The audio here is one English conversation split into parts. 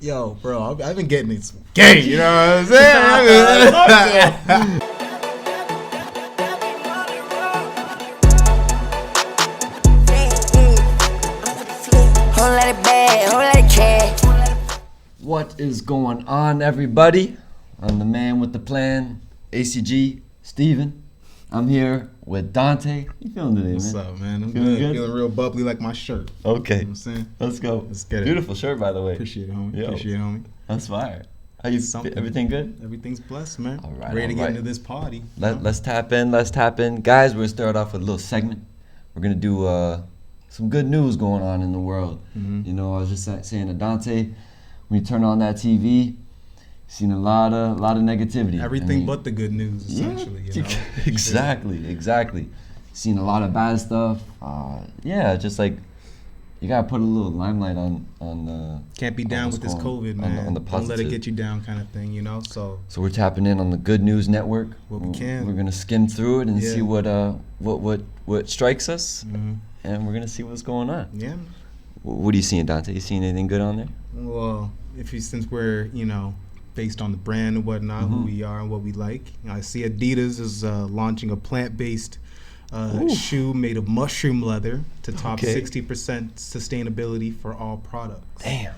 Yo, bro, I've been getting it gay, you know what I'm saying? What is going on, everybody? I'm the man with the plan, ACG, Steven. I'm here with Donte. How you feeling today, man? What's up, man? I'm Feeling good. Feeling real bubbly like my shirt. Okay. You know what I'm saying? Let's go. Let's get it. Beautiful shirt, by the way. Appreciate it, homie. Yo. Appreciate it, homie. That's fire. How you? Everything good? Everything's blessed, man. All right. Ready to get into this party. Let's tap in. Let's tap in. Guys, we're going to start off with a little segment. We're going to do some good news going on in the world. Mm-hmm. You know, I was just saying to Donte, when you turn on that TV, seen a lot of negativity. Everything but the good news, essentially. Yeah, you know? Exactly. Seen a lot of bad stuff. Just like you gotta put a little limelight on. Can't be down with this COVID, man. On the Don't let it positive. get you down, kind of thing, you know. So we're tapping in on the Good News Network. What we can. We're gonna skim through it and Yeah. see what strikes us, mm-hmm. and we're gonna see what's going on. Yeah. What are you seeing, Donte? You seeing anything good on there? Well, since we're based on the brand and whatnot, who we are and what we like. I see Adidas is launching a plant-based shoe made of mushroom leather to top 60% sustainability for all products. Damn.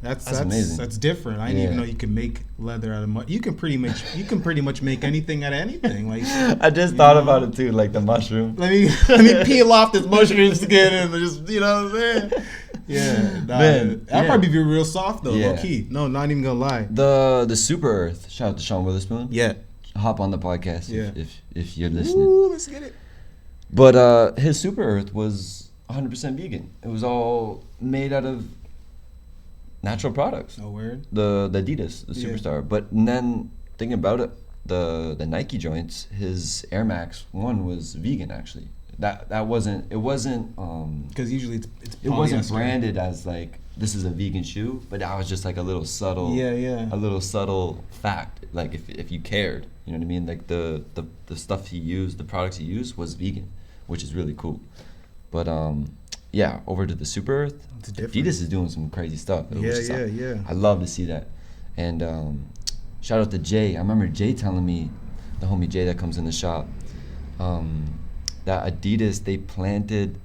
That's amazing. That's different. I didn't even know you can make leather out of you can pretty much make anything out of anything. Like I just thought about it too, like the mushroom. Let me peel off this mushroom skin and just what I'm saying. Yeah, that'd probably be real soft though, low key. No, not even gonna lie. The Super Earth. Shout out to Shawn Witherspoon. Yeah. Hop on the podcast if you're listening. Ooh, let's get it. But his Super Earth was 100% vegan. It was all made out of natural products. Oh, word. The Adidas, the Superstar. But then thinking about it, the Nike joints, his Air Max 1 was vegan actually. That wasn't because usually it's it wasn't polyester. branded as like this is a vegan shoe, but that was just like a little subtle a little subtle fact, like if you cared, you know what I mean, like the stuff he used, the products he used was vegan, which is really cool. But over to the Super Earth, Adidas is doing some crazy stuff. Yeah. I love to see that. And shout out to Jay. I remember Jay telling me, the homie Jay that comes in the shop, that Adidas, they planted,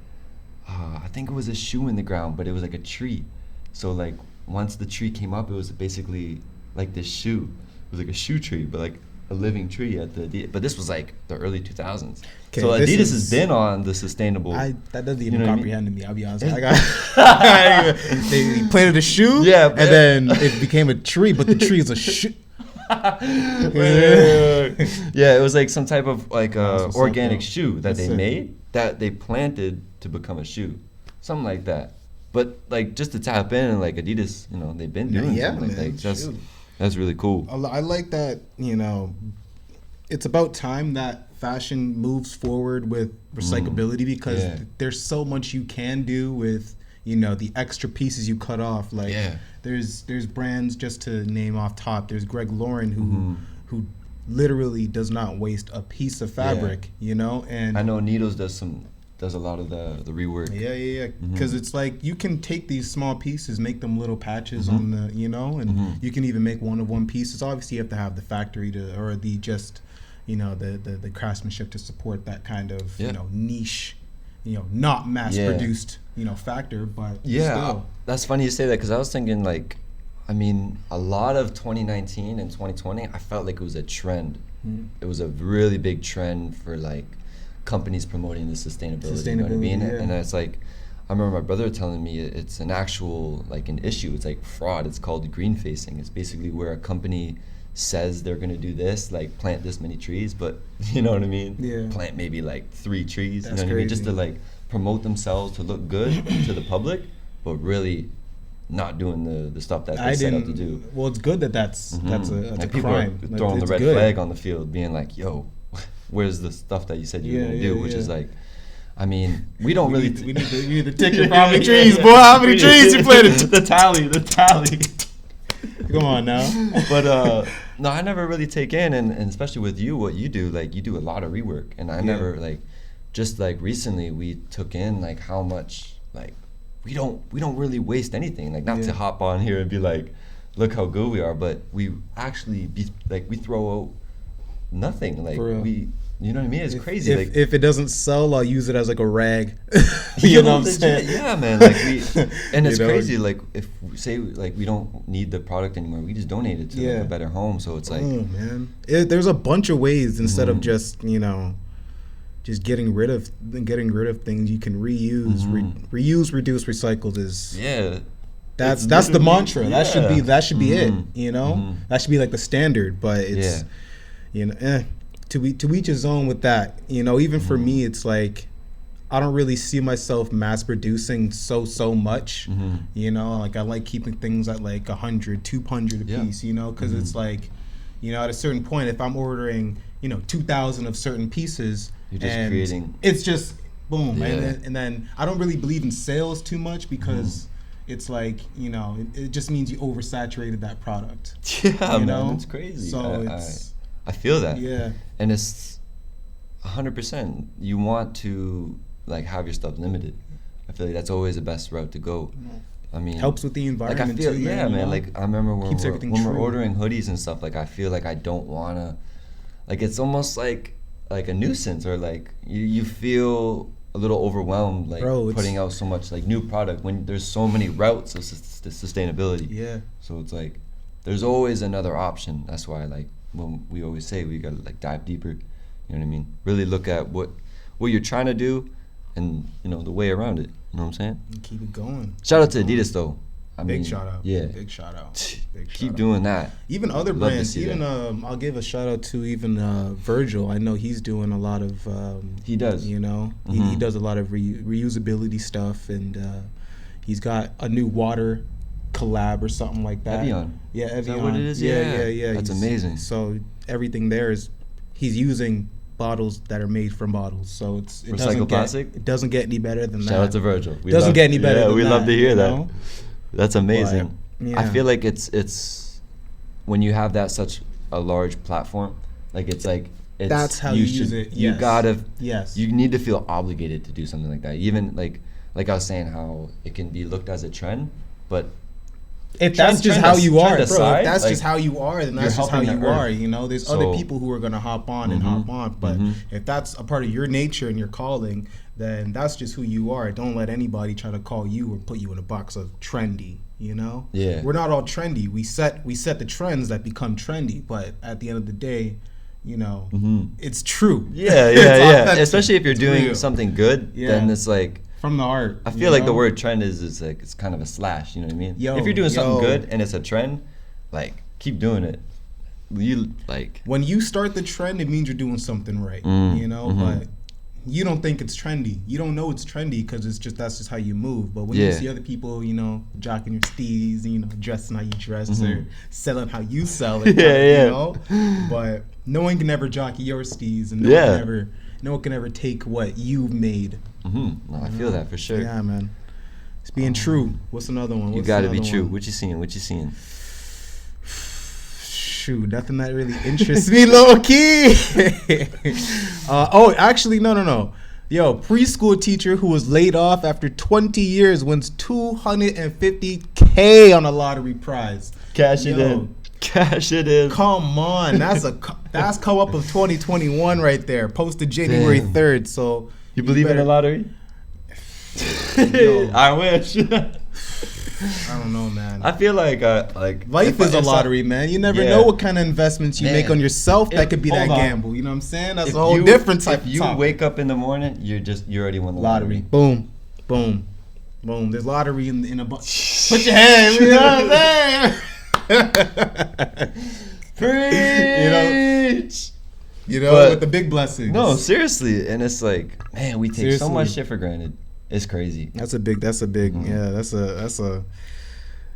I think it was a shoe in the ground, but it was like a tree. So like once the tree came up, it was basically like this shoe. It was like a shoe tree, but like a living tree at the Adidas. But this was like the early 2000s. So Adidas has been on the sustainable. That doesn't even comprehend to me. I'll be honest. They planted a shoe, and then it became a tree, but the tree is a shoe. It was like some type of like organic shoe that they made that they planted to become a shoe, something like that. But like just to tap in and like Adidas, they've been doing something like that's really cool. I like that. It's about time that fashion moves forward with recyclability because there's so much you can do with the extra pieces you cut off. Like there's brands, just to name off top, there's Greg Lauren who literally does not waste a piece of fabric, and I know Needles does a lot of the rework. Because it's like you can take these small pieces, make them little patches on the and you can even make one pieces. Obviously you have to have the factory or the the craftsmanship to support that kind of niche, not mass produced factor, but still. That's funny you say that, because I was thinking like, I mean, a lot of 2019 and 2020, I felt like it was a trend. It was a really big trend for like companies promoting the sustainability, you know what I mean? And it's like, I remember my brother telling me it's an actual like an issue. It's like fraud. It's called green facing. It's basically where a company says they're gonna do this, like plant this many trees, but you know what I mean? Plant maybe like 3 trees. That's you know what crazy. I mean? Just to like promote themselves to look good to the public, but really not doing the stuff that they set out to do. Well, it's good that's a people crime. Are throwing the red flag on the field, being like, "Yo, where's the stuff that you said you were gonna do?" Which is like, I mean, we don't really. We need to take your how many trees, boy? How many trees you planted? The tally. Come on now. But no, I never really take in, and especially with you, what you do, like you do a lot of rework, and I never like, just like recently we took in like how much like we don't really waste anything. Like, not to hop on here and be like, look how good we are, but we actually we throw out nothing. Like, you know what I mean? It's crazy. If it doesn't sell, I'll use it as like a rag. You know what I'm saying? Yeah, man. Like, and it's crazy. Like, if we say like we don't need the product anymore, we just donate it to like, a better home. So it's like, oh man, there's a bunch of ways instead of just just getting rid of things. You can reuse, reuse, reduce, recycle. That's the mantra. That should be it. You know, that should be like the standard. But it's to each his own with that. You know, even for me, it's like I don't really see myself mass producing so much. You know, like I like keeping things at like 100, 200 a piece. You know, because it's like, you know, at a certain point, if I'm ordering 2,000 of certain pieces, you're just creating. It's just boom, and then I don't really believe in sales too much because it's like, it just means you oversaturated that product. Yeah, man, it's crazy. So I feel that. Yeah, and it's 100%. You want to like have your stuff limited. I feel like that's always the best route to go. I mean, helps with the environment. Like I feel, too, man. Like I remember when we're ordering hoodies and stuff. Like I feel like I don't wanna. Like it's almost like a nuisance, or like you feel a little overwhelmed, like putting out so much like new product when there's so many routes of sustainability. Yeah. So it's like there's always another option. That's why like when we always say we gotta like dive deeper. You know what I mean? Really look at what you're trying to do, and the way around it. You know what I'm saying? And keep it going. Shout out to Adidas though. Big shout out. Yeah. Big shout out. Keep doing that. Even other brands. Even I'll give a shout out to even Virgil. I know he's doing a lot of. He does. He does a lot of reusability stuff, and he's got a new water collab or something like that. Evian. Yeah, Evian. Is that what it is? Yeah. That's amazing. So everything there is he's using bottles that are made from bottles, so it recycled plastic. It doesn't get any better than that. Shout out to Virgil. It doesn't get any better. Yeah, we love to hear that. That's amazing. But, I feel like it's when you have that such a large platform, like that's how you use it. You gotta. Yes. You need to feel obligated to do something like that. Even like I was saying, how it can be looked as a trend, but if that's just how you are, bro, if that's like, just how you are, then that's just how you are. There's other people who are gonna hop on and hop on, but if that's a part of your nature and your calling, then that's just who you are. Don't let anybody try to call you or put you in a box of trendy. Yeah. We're not all trendy. We set the trends that become trendy, but at the end of the day, it's true. Yeah. Especially if you're doing something good, then it's like from the heart. I feel like the word trend is like it's kind of a slash. You know what I mean? If you're doing something good and it's a trend, like keep doing it. You like when you start the trend, it means you're doing something right. But you don't think it's trendy. You don't know it's trendy because that's just how you move. But when you see other people, jocking your steez, dressing how you dress or selling how you sell it, but no one can ever jockey your steez, and no one can ever take what you've made. No, I feel that for sure. Yeah, man. It's being true. What's another one? You gotta be true. What you seeing? Shoot, nothing that really interests me, low key. Actually, no. Yo, preschool teacher who was laid off after 20 years wins $250K on a lottery prize. Cash it in. Come on, that's co-op of 2021 right there. Posted January 3rd. So you believe in the lottery? I wish. I don't know, man. I feel like life is a lottery, man. You never know what kind of investments you make on yourself. That could be that gamble. You know what I'm saying? That's a whole different type. If you wake up in the morning, you already won the lottery. Boom. There's lottery in a box. Put your hand. You know what I'm saying? Preach. With the big blessings. No, seriously, and it's like, man, we take so much shit for granted. It's crazy. That's a big. Yeah, that's a.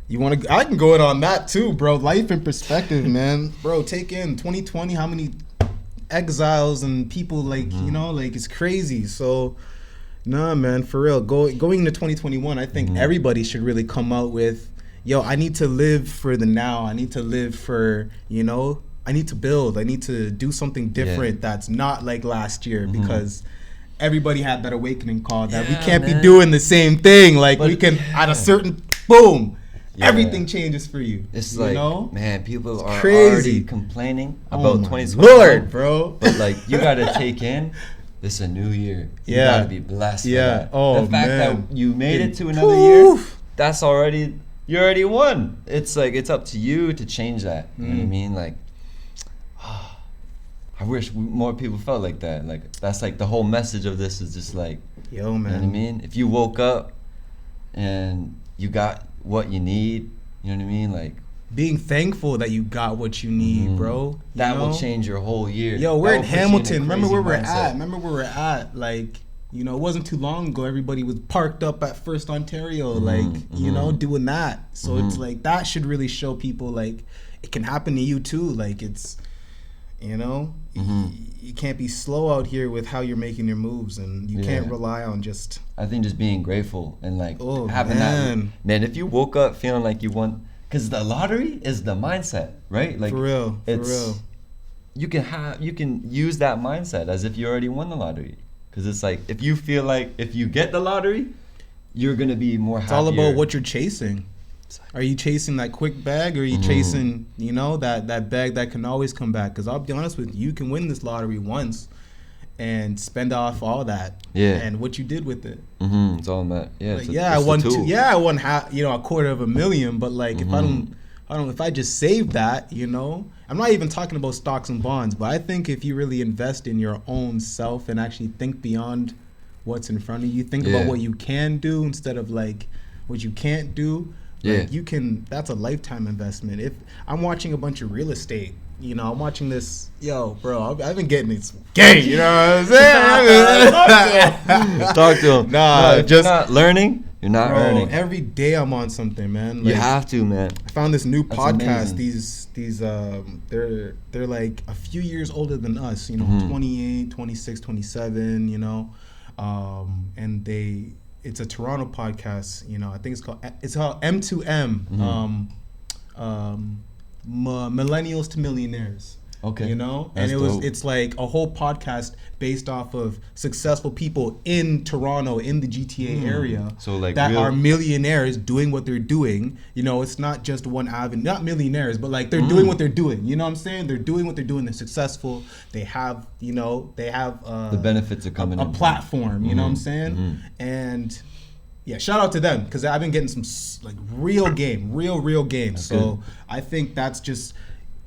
You want to? I can go in on that too, bro. Life in perspective, man. Bro, take in 2020. How many exiles and people like it's crazy. So, nah, man, for real. Going into 2021, I think everybody should really come out with, I need to live for the now. I need to live for I need to build. I need to do something different that's not like last year because everybody had that awakening call that we can't be doing the same thing. Like, but we can, at a certain, boom, everything changes for you. It's like, man, people are crazy. Already complaining about 2021. Lord, bro. But, like, you got to take in, this is a new year. You got to be blessed for that. The fact that you made it to another year, that's already, you already won. It's like, it's up to you to change that. You know what I mean? Like, I wish more people felt like that. Like, that's like the whole message of this is just like, yo, man. You know what I mean? If you woke up and you got what you need, you know what I mean? Like, being thankful that you got what you need, bro. That will change your whole year. Yo, we're in Hamilton. Remember where we're at. Like, you know, it wasn't too long ago. Everybody was parked up at First Ontario, like, you know, doing that. So it's like, that should really show people, like, it can happen to you too. Like, it's, you know, you can't be slow out here with how you're making your moves, and you can't rely on just. I think just being grateful and like having that. Man, if you woke up feeling like you won, because the lottery is the mindset, right? Like, for real. You can use that mindset as if you already won the lottery, because it's like, if you feel like if you get the lottery, you're gonna be more happier. It's all about what you're chasing. Are you chasing that quick bag, or are you chasing, you know, that bag that can always come back? Because I'll be honest with you, you can win this lottery once and spend off all that. And what you did with it. It's all that. I won I won $250,000, but like, if I just saved that, you know, I'm not even talking about stocks and bonds, but I think if you really invest in your own self and actually think beyond what's in front of you, think about what you can do instead of like what you can't do. Like, you can. That's a lifetime investment. If I'm watching a bunch of real estate, you know, I'm watching this. Yo, bro, I've been getting this game. You know what I'm saying? Talk to him. If you're not learning, you're not earning. Every day I'm on something, man. Like, you have to, man. I found this new podcast. Amazing. These they're like a few years older than us. You know, 28, 26, 27. You know, and it's a Toronto podcast, you know. I think it's called M2M, Millennials to Millionaires. Okay. You know, That's and dope. it's like a whole podcast based off of successful people in Toronto, in the GTA area, so like that are millionaires doing what they're doing. You know, it's not just one avenue, not millionaires, but like they're doing what they're doing. You know what I'm saying? They're doing what they're doing. They're successful. They have, you know, the benefits of coming a platform. You know what I'm saying? And yeah, shout out to them, because I've been getting some like real game. So good. I think that's just,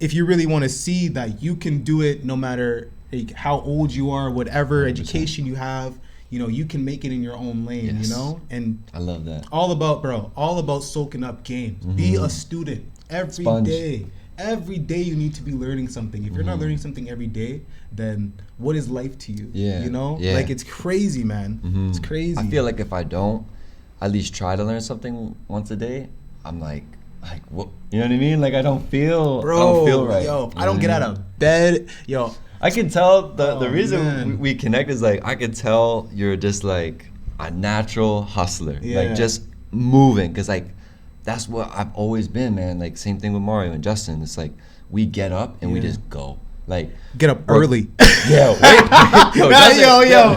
if you really want to see that you can do it, no matter like how old you are, whatever 100%. Education you have, you know, you can make it in your own lane. You know, and I love that. All about soaking up games. Be a student every day. Every day you need to be learning something. If you're not learning something every day, then what is life to you? You know, like, it's crazy, man. It's crazy. I feel like if I don't at least try to learn something once a day, I'm like what, you know what I mean? Like, I don't feel right. Yo, I don't get out of bed. Yo, I can tell the reason we connect is like, I can tell you're just like a natural hustler, like just moving, because like that's what I've always been, man. Like, same thing with Mario and Justin. It's like we get up and we just go. Like, get up early. Yeah, wait. yo.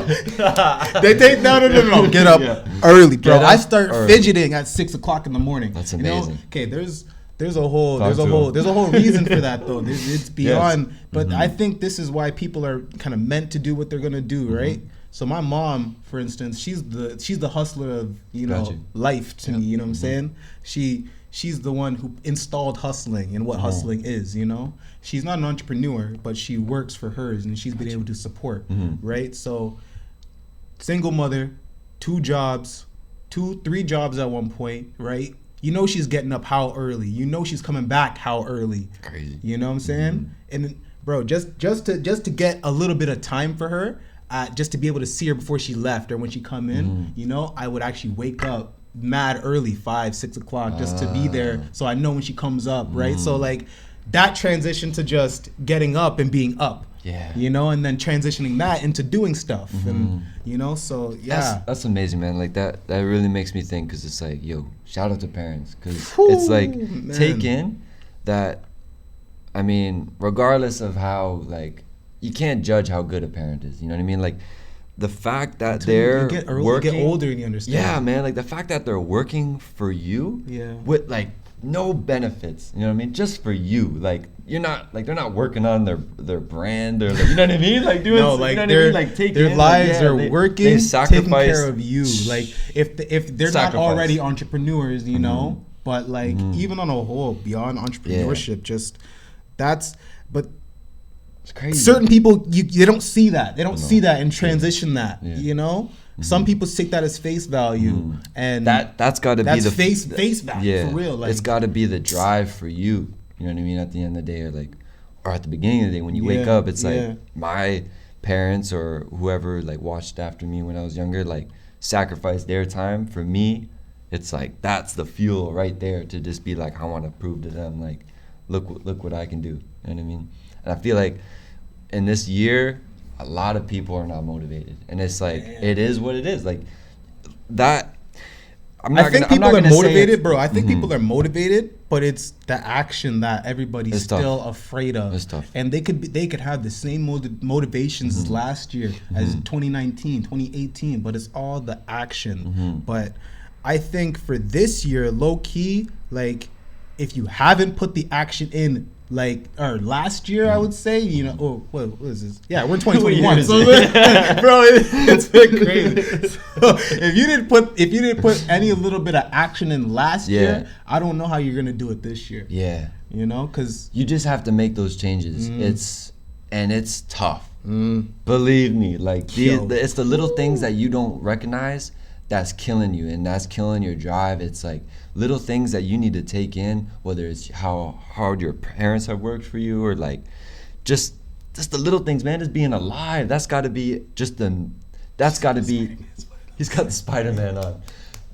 They take no. Get up early, bro. I start fidgeting at 6 o'clock in the morning. That's amazing. You know? Okay, there's a whole reason for that though. It's beyond. But I think this is why people are kind of meant to do what they're gonna do, right? So my mom, for instance, she's the hustler of, you know, life to me. You know what I'm saying? She's the one who installed hustling and what hustling is, you know? She's not an entrepreneur, but she works for hers, and she's been able to support, right? So, single mother, 2 jobs, 3 jobs at one point, right? You know she's getting up how early. You know she's coming back how early. Crazy. You know what I'm saying? And bro, just to get a little bit of time for her, just to be able to see her before she left or when she come in, you know, I would actually wake up mad early, 5, 6 o'clock, just to be there, so I know when she comes up, right? So like that transition to just getting up and being up, you know, and then transitioning that into doing stuff, and you know, so that's amazing, man. Like that really makes me think, because it's like, yo, shout out to parents, because it's like, take in that, I mean, regardless of how, like, you can't judge how good a parent is, you know what I mean? Like, the fact that Until they're you get older and you understand. Yeah, man, like the fact that they're working for you with like no benefits, you know what I mean? Just for you. Like you're not like they're not working on their brand or like, you know what I mean? Like doing no, like you know their, what I mean? Like taking their lives are they working, taking care of you. Shh. Like if they're not already entrepreneurs, you know, but like even on a whole, beyond entrepreneurship, just but it's crazy. Certain people you don't see that. They don't see that and transition that, you know? Some people take that as face value, and that's got to be the face value for real. Like, it's got to be the drive for you. You know what I mean? At the end of the day, or at the beginning of the day when you wake up, it's like my parents or whoever like watched after me when I was younger, like sacrificed their time for me. It's like that's the fuel right there to just be like, I want to prove to them like, look what I can do. You know what I mean? And I feel like in this year, a lot of people are not motivated, and it's like it is what it is. Like that. I think people are motivated, bro. I think people are motivated, but it's the action that everybody's still afraid of. It's tough. And they could have the same motivations as last year, as 2019, 2018, but it's all the action. But I think for this year, low key, like if you haven't put the action in, like, or last year, I would say, you know, what is this? Yeah, we're in 2021, so bro, it's been crazy. So if you didn't put any little bit of action in last year, I don't know how you're gonna do it this year. Yeah, you know, because you just have to make those changes. It's tough. Believe me, like it's the little things that you don't recognize that's killing you, and that's killing your drive. It's like little things that you need to take in, whether it's how hard your parents have worked for you, or like just the little things, man. Just being alive. That's got to be He's got the Spider-Man on.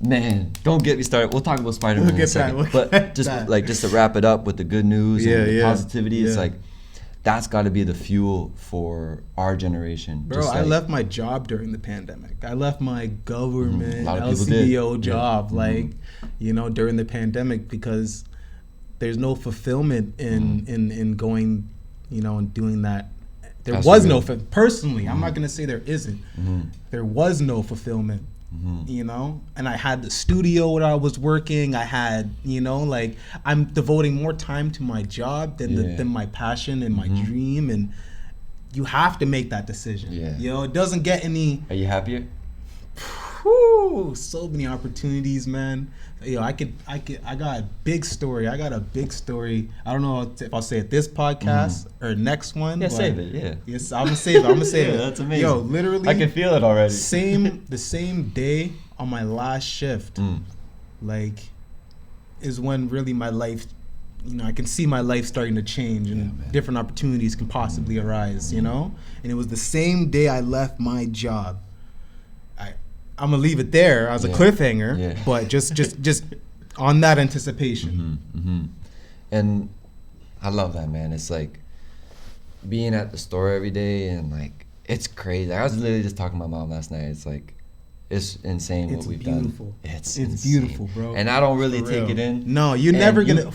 Man, don't get me started. We'll talk about Spider-Man in a second. But just to wrap it up with the good news and the positivity, it's like that's got to be the fuel for our generation. Bro, I left my job during the pandemic. I left my government LCBO job, like, you know, during the pandemic, because there's no fulfillment in going, you know, and doing that. There was no personally. I'm not gonna say there isn't. There was no fulfillment. You know, and I had the studio where I was working. I had, you know, like I'm devoting more time to my job than my passion and my dream, and you have to make that decision. You know, it doesn't get any. Are you happier? Whew, so many opportunities, man. Yo, I got a big story. I don't know if I'll say it this podcast or next one. Yeah, save it. Yeah. Yes, I'm gonna save it. That's amazing. Yo, literally, I can feel it already. The same day on my last shift, like, is when really my life, you know, I can see my life starting to change and different opportunities can possibly arise. You know, and it was the same day I left my job. I'm gonna leave it there as a cliffhanger, but just on that anticipation. And I love that, man. It's like being at the store every day, and like it's crazy. I was literally just talking to my mom last night. It's like it's insane what we've done. It's beautiful, bro. And I don't really take it in. No, you're never gonna.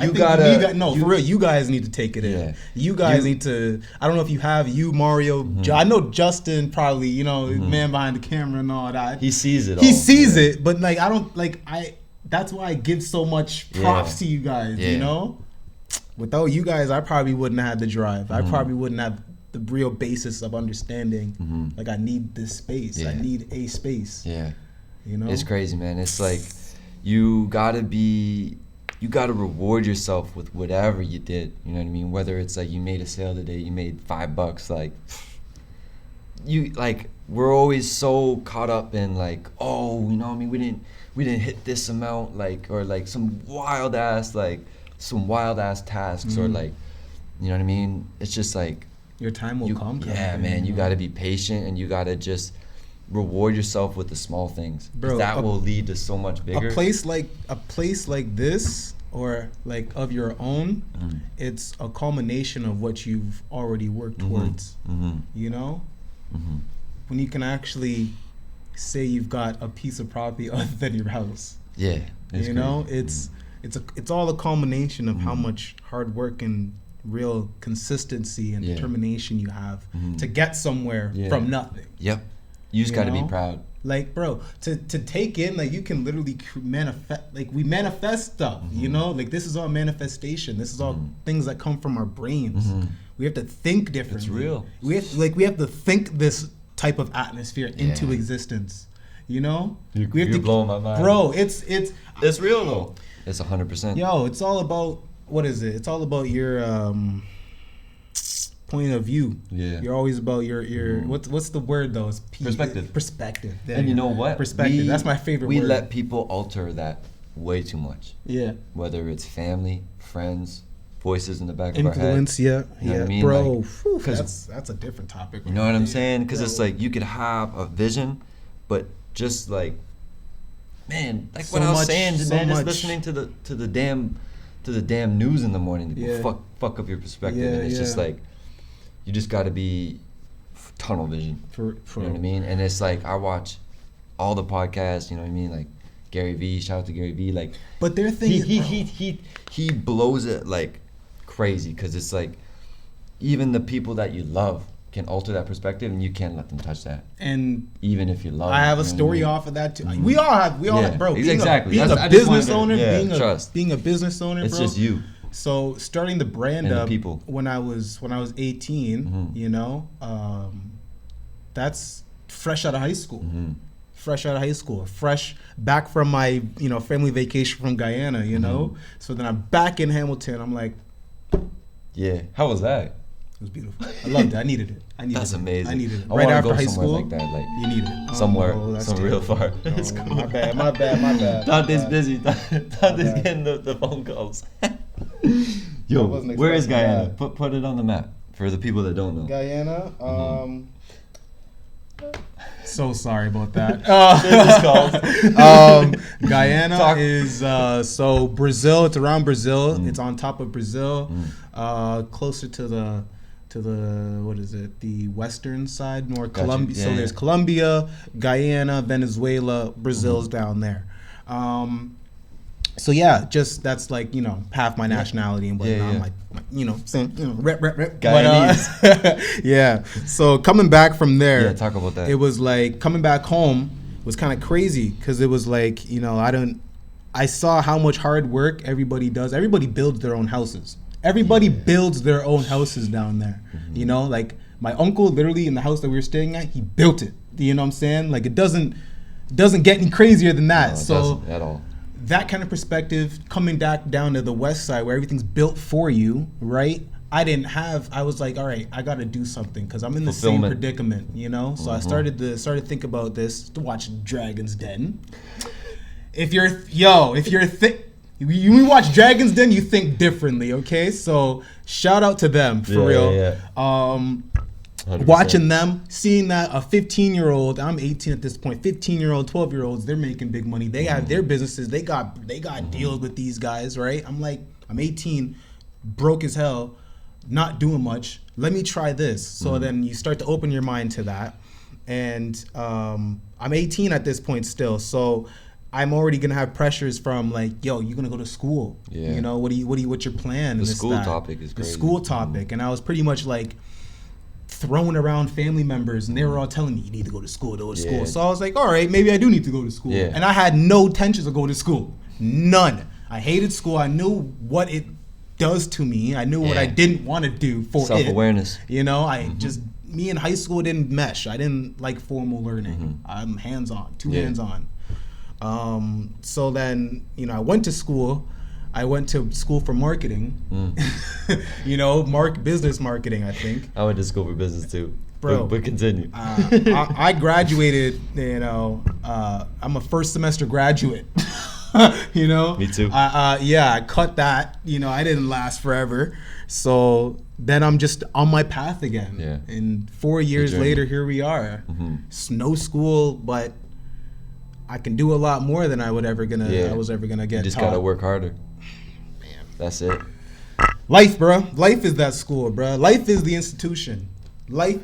For real, you guys need to take it in. You guys need to. I don't know if you have Mario. I know Justin probably. You know, man behind the camera and all that. He sees it. He sees it, but like I don't like That's why I give so much props to you guys. You know, without you guys, I probably wouldn't have had the drive. I probably wouldn't have the real basis of understanding. Like I need this space. I need a space. Yeah, you know, it's crazy, man. It's like you gotta reward yourself with whatever you did. You know what I mean? Whether it's like you made a sale today, you made $5. Like we're always so caught up in like, oh, you know what I mean? We didn't hit this amount, like, or like some wild ass tasks, or like, you know what I mean? It's just like your time will come. Yeah, man. You got to be patient, and you got to just reward yourself with the small things. Bro, that will lead to so much bigger. A place like this, or like of your own, it's a culmination of what you've already worked towards. You know, when you can actually say you've got a piece of property other than your house. Yeah, you know, it's all a culmination of how much hard work and real consistency and determination you have to get somewhere from nothing. Yep. You just got to be proud. Like, bro, to take in, like, you can literally manifest, like, we manifest stuff, you know? Like, this is all manifestation. This is all things that come from our brains. We have to think differently. It's real. We have to think this type of atmosphere into existence, you know? You're blowing my mind. Bro, it's real, though. It's 100%. Yo, it's all about, what is it? It's all about your point of view. Yeah. You're always about your what's the word though? It's perspective. Perspective. And you know what? Perspective. That's my favorite word. We let people alter that way too much. Yeah. Whether it's family, friends, voices in the back of our head. Influence, yeah. You know what I mean? Bro, like, that's a different topic. You know what I'm saying? Because it's like you could have a vision, but just like, man, like what I was saying, man, just listening to the damn news in the morning, fuck up your perspective, and it's just like, you just got to be tunnel vision. For you know what I mean? And it's like, I watch all the podcasts, you know what I mean? Like Gary Vee, shout out to Gary Vee. Like, but their thing he blows it like crazy, because it's like, even the people that you love can alter that perspective, and you can't let them touch that. And even if you love, I have a story off of that too. We all have, bro. Exactly. Being a business owner, being a business owner, it's bro. just you. So starting the brand up people. when I was 18, you know, that's fresh out of high school. Fresh back from my, you know, family vacation from Guyana, you know. So then I'm back in Hamilton. I'm like, yeah. How was that? It was beautiful. I loved it. I needed it. That's amazing. I needed it. I right after go high somewhere school, like that, like you needed it. Somewhere, Some real far. Oh, cool. My bad. Dante's busy. Dante's getting the phone calls. Yo, where is Guyana? Put it on the map for the people that don't know. Guyana. So sorry about that. Guyana is so Brazil. It's around Brazil. It's on top of Brazil. Closer to the what is it? The western side, more Colombia. So there's Colombia, Guyana, Venezuela, Brazil's down there. So yeah, just that's like, you know, half my nationality and whatnot. I'm like, you know, saying, you know, rep. Guyanese. Yeah. So coming back from there, talk about that. It was like coming back home was kind of crazy, because it was like, you know, I saw how much hard work everybody does. Everybody builds their own houses. Everybody builds their own houses down there. You know, like my uncle, literally in the house that we were staying at, he built it. You know what I'm saying? Like it doesn't get any crazier than that. No, it so doesn't at all. That kind of perspective, coming back down to the west side where everything's built for you, right? I was like, all right, I got to do something, because I'm in the same predicament, you know? So I started to think about this, to watch Dragon's Den. If you watch Dragon's Den, you think differently, okay? So shout out to them, for real. Yeah. 100%. Watching them, seeing that a 15-year-old, I'm 18 at this point, 15-year-old, 12-year-olds, they're making big money. They have their businesses. They got deals with these guys, right? I'm like, I'm 18, broke as hell, not doing much. Let me try this. So then you start to open your mind to that. And I'm 18 at this point still. So I'm already gonna have pressures from like, yo, you're gonna go to school. Yeah. You know, what's your plan? The school topic is crazy. The school topic. And I was pretty much like thrown around family members, and they were all telling me, you need to go to school, So I was like, all right, maybe I do need to go to school. Yeah. And I had no intentions of going to school. None. I hated school. I knew what it does to me. I knew what I didn't want to do for self-awareness. You know, me in high school didn't mesh. I didn't like formal learning. I'm hands-on, hands-on. So then, you know, I went to school. I went to school for marketing, you know, business marketing, I think. I went to school for business too, bro. But continue. I graduated, you know, I'm a first semester graduate, you know. Me too. I cut that, you know, I didn't last forever. So then I'm just on my path again. Yeah. And 4 years later, here we are. No school, but I can do a lot more than I was ever gonna get. You just gotta work harder. That's it. Life, bro. Life is that school, bro. Life is the institution. Not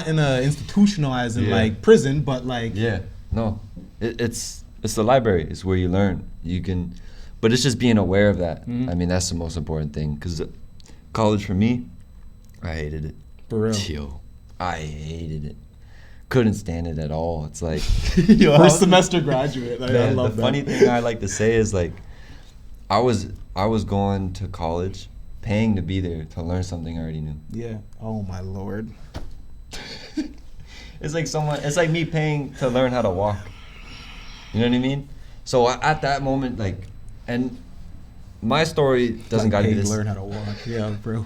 in a institutional as in like prison, but like. Yeah. No. It's the library. It's where you learn. You can, but it's just being aware of that. I mean, that's the most important thing. Because college for me, I hated it. For real. Yo, I hated it. couldn't stand it at all. It's like first semester graduate. I love the that. funny thing I like to say is like, I was going to college, paying to be there to learn something I already knew. Yeah. Oh my Lord. It's like me paying to learn how to walk. You know what I mean? So at that moment, like, and my story doesn't got to be this. Learn how to walk. Yeah, bro.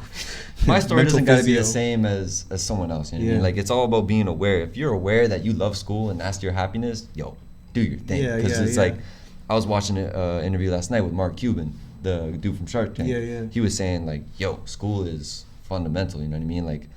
My story doesn't got to be the same as someone else. You know what I mean? Like, it's all about being aware. If you're aware that you love school and that's your happiness, yo, do your thing. Because it's like, I was watching an interview last night with Mark Cuban, the dude from Shark Tank. Yeah. He was saying like, yo, school is fundamental. You know what I mean? Like,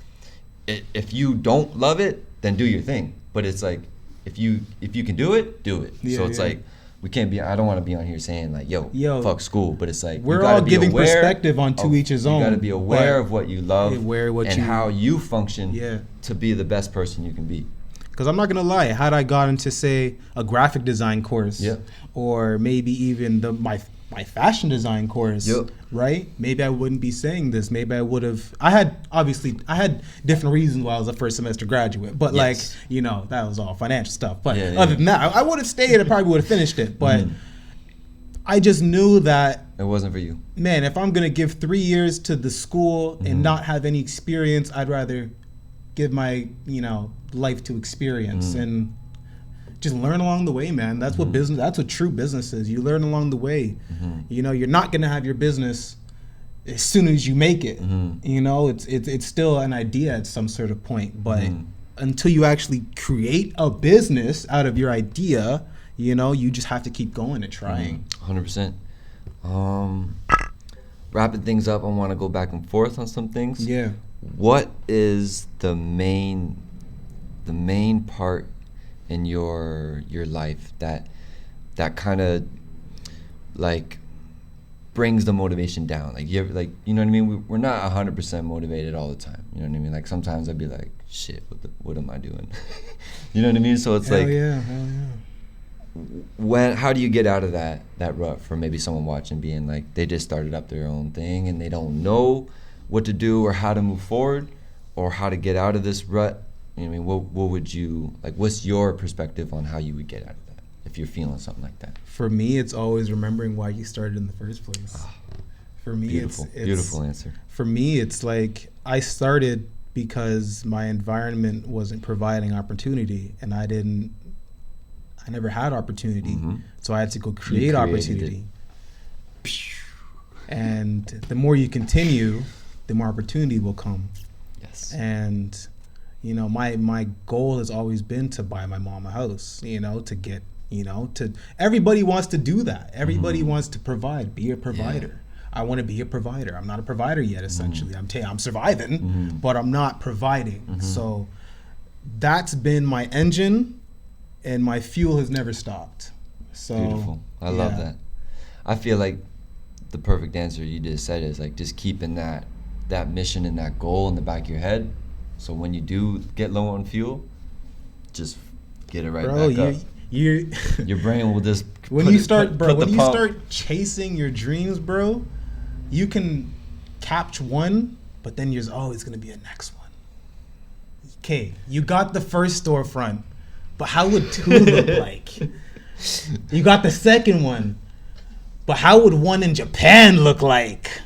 if you don't love it, then do your thing. But it's like, if you can do it, do it. So it's like, we can't be. I don't want to be on here saying like, yo, fuck school. But it's like, we're all giving perspective on to each his own. You got to be aware of what you love and how you function to be the best person you can be. Because I'm not gonna lie, had I got into say a graphic design course, or maybe even my fashion design course, right? Maybe I wouldn't be saying this. Maybe I would have. I had different reasons why I was a first semester graduate, but like, you know, that was all financial stuff. But other than that, I would have stayed and probably would have finished it. But I just knew that it wasn't for you. Man, if I'm gonna give 3 years to the school and not have any experience, I'd rather give my life to experience and just learn along the way, man. That's what business. That's what true business is. You learn along the way. You know, you're not gonna have your business as soon as you make it. You know, it's still an idea at some sort of point, but until you actually create a business out of your idea, you know, you just have to keep going and trying. 100%. Wrapping things up, I want to go back and forth on some things. Yeah. What is the main part in your life that kind of like brings the motivation down? Like, you ever, like, you know what I mean? We're not 100% motivated all the time. You know what I mean? Like, sometimes I'd be like, shit, what am I doing? You know what I mean? So it's hell yeah. How do you get out of that rut for maybe someone watching being like, they just started up their own thing and they don't know what to do or how to move forward or how to get out of this rut? You know what I mean? What would you, like, what's your perspective on how you would get out of that if you're feeling something like that? For me, it's always remembering why you started in the first place. For me, beautiful answer. For me, it's like I started because my environment wasn't providing opportunity, and I never had opportunity, so I had to go create opportunity. And the more you continue, the more opportunity will come. Yes. And you know, my goal has always been to buy my mom a house, you know, to get, you know, to everybody wants to do that. Everybody wants to provide, be a provider. Yeah. I want to be a provider. I'm not a provider yet, essentially. I'm surviving, but I'm not providing. So that's been my engine, and my fuel has never stopped. So beautiful. I love that. I feel like the perfect answer you just said is like just keeping that mission and that goal in the back of your head. So when you do get low on fuel, just get it right back up. Your brain will just when you start chasing your dreams, bro, you can capture one, but then there's always gonna be a next one. Okay, you got the first storefront, but how would 2 look like? You got the second one, but how would one in Japan look like?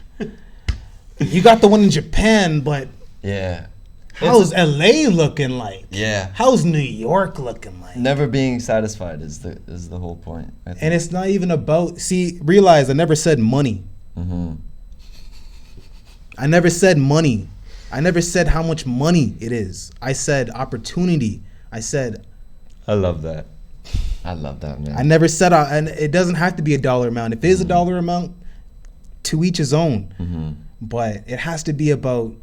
You got the one in Japan, but how's LA looking like? Yeah. How's New York looking like? Never being satisfied is the whole point, I think. And it's not even about, realize I never said money. I never said money. I never said how much money it is. I said opportunity. I love that. I love that, man. I never said, and it doesn't have to be a dollar amount. If it is a dollar amount, to each his own. But it has to be about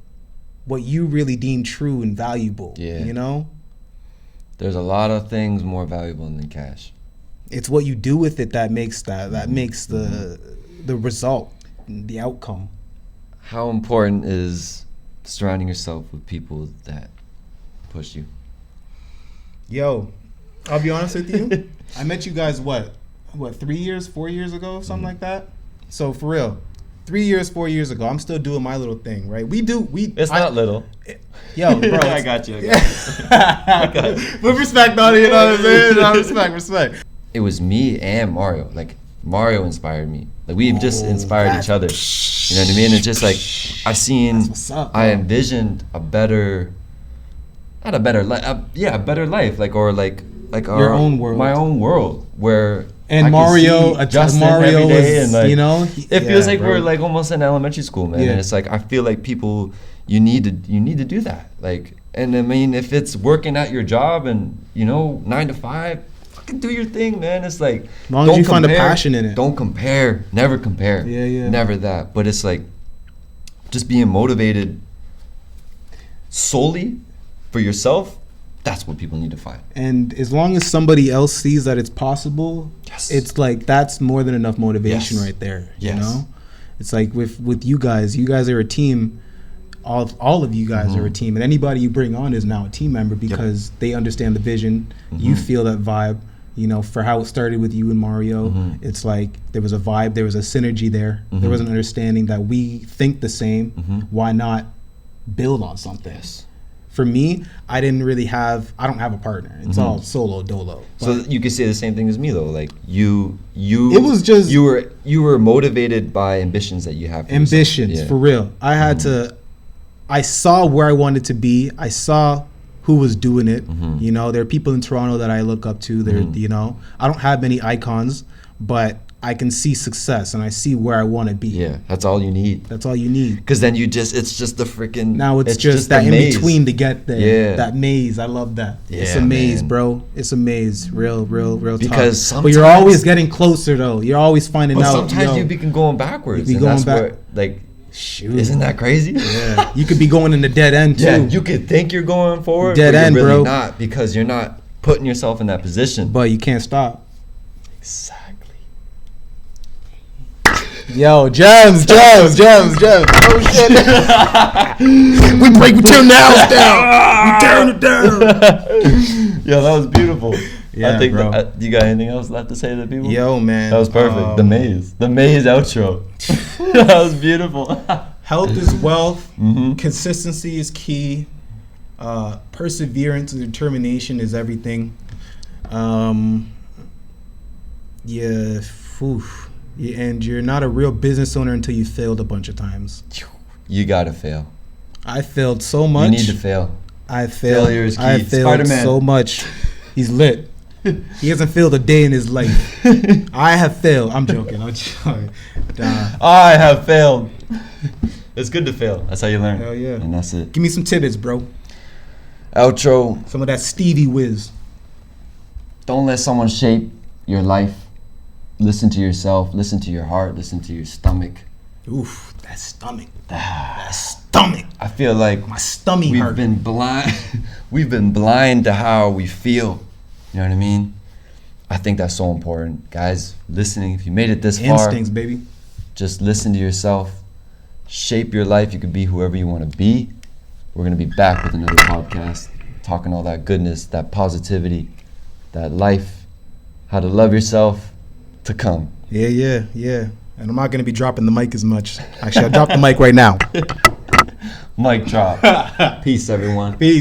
what you really deem true and valuable. Yeah. You know? There's a lot of things more valuable than cash. It's what you do with it that makes makes the result, the outcome. How important is surrounding yourself with people that push you? Yo, I'll be honest with you. I met you guys, what 3 years, 4 years ago, something like that. So for real, 3 years, 4 years ago, I'm still doing my little thing, right? It's not little. Yo, bro. I got you. With respect on it, you know what I'm saying? No, respect. It was me and Mario. Like, Mario inspired me. Like, we've just inspired each other. You know what I mean? It's just like, I envisioned a better life. A better life. Like Your own world. My own world. Where and I Mario is, like, you know, it feels like we're like almost in elementary school, man. And it's like, I feel like people, you need to do that. Like, and I mean, if it's working at your job and, you know, 9 to 5, fucking do your thing, man. It's like, as long as you find a passion in it. Don't compare. Never compare. Yeah. Never that. But it's like, just being motivated solely for yourself. That's what people need to find. And as long as somebody else sees that it's possible, it's like, that's more than enough motivation right there. You know? It's like with you guys are a team. All of you guys are a team, and anybody you bring on is now a team member because they understand the vision. You feel that vibe, you know, for how it started with you and Mario. It's like there was a vibe, there was a synergy there. There was an understanding that we think the same. Why not build on something? For me, I don't have a partner. It's all solo dolo. So you could say the same thing as me though. Like you it was just you were motivated by ambitions that you have. For ambitions for real. I had to. I saw where I wanted to be. I saw who was doing it. You know, there are people in Toronto that I look up to. There, you know, I don't have many icons, but I can see success and I see where I want to be. Yeah, that's all you need. That's all you need. Because then it's just the freaking. Now it's just that in between to get there. Yeah. That maze. I love that. Yeah, it's a maze, bro. It's a maze. Real because tough. But you're always getting closer though. You're always finding out. Sometimes you be going backwards. You be going back. Where, like, shoot. Isn't that crazy? Yeah. You could be going in the dead end too. Yeah, you could think you're going forward, dead but end, you're really bro. not, because you're not putting yourself in that position. But you can't stop. Exactly. Yo, gems. Oh shit. we turn the house down. We turn it down. Yo, that was beautiful. Yeah, I think bro. You got anything else left to say to the people? Yo, man. That was perfect. The maze outro. That was beautiful. Health is wealth. Consistency is key. Perseverance and determination is everything. Yeah. Oof. Yeah, and you're not a real business owner until you failed a bunch of times. You gotta fail. I failed so much. You need to fail. I failed. Failure is key. I failed Spider-Man. so much. He's lit. He hasn't failed a day in his life. I have failed. I'm joking. I have failed. It's good to fail. That's how you learn. Hell yeah. And that's it. Give me some tidbits, bro. Outro. Some of that Stevie whiz. Don't let someone shape your life. Listen to yourself. Listen to your heart. Listen to your stomach. Oof, that stomach. That stomach. I feel like my stomach hurt. We've been blind. We've been blind to how we feel. You know what I mean? I think that's so important. Guys, listening, if you made it this far. Instincts, baby. Just listen to yourself. Shape your life. You can be whoever you want to be. We're going to be back with another podcast. Talking all that goodness, that positivity, that life, how to love yourself to come. Yeah. And I'm not going to be dropping the mic as much. Actually, I'll drop the mic right now. Mic drop. Peace, everyone. Peace.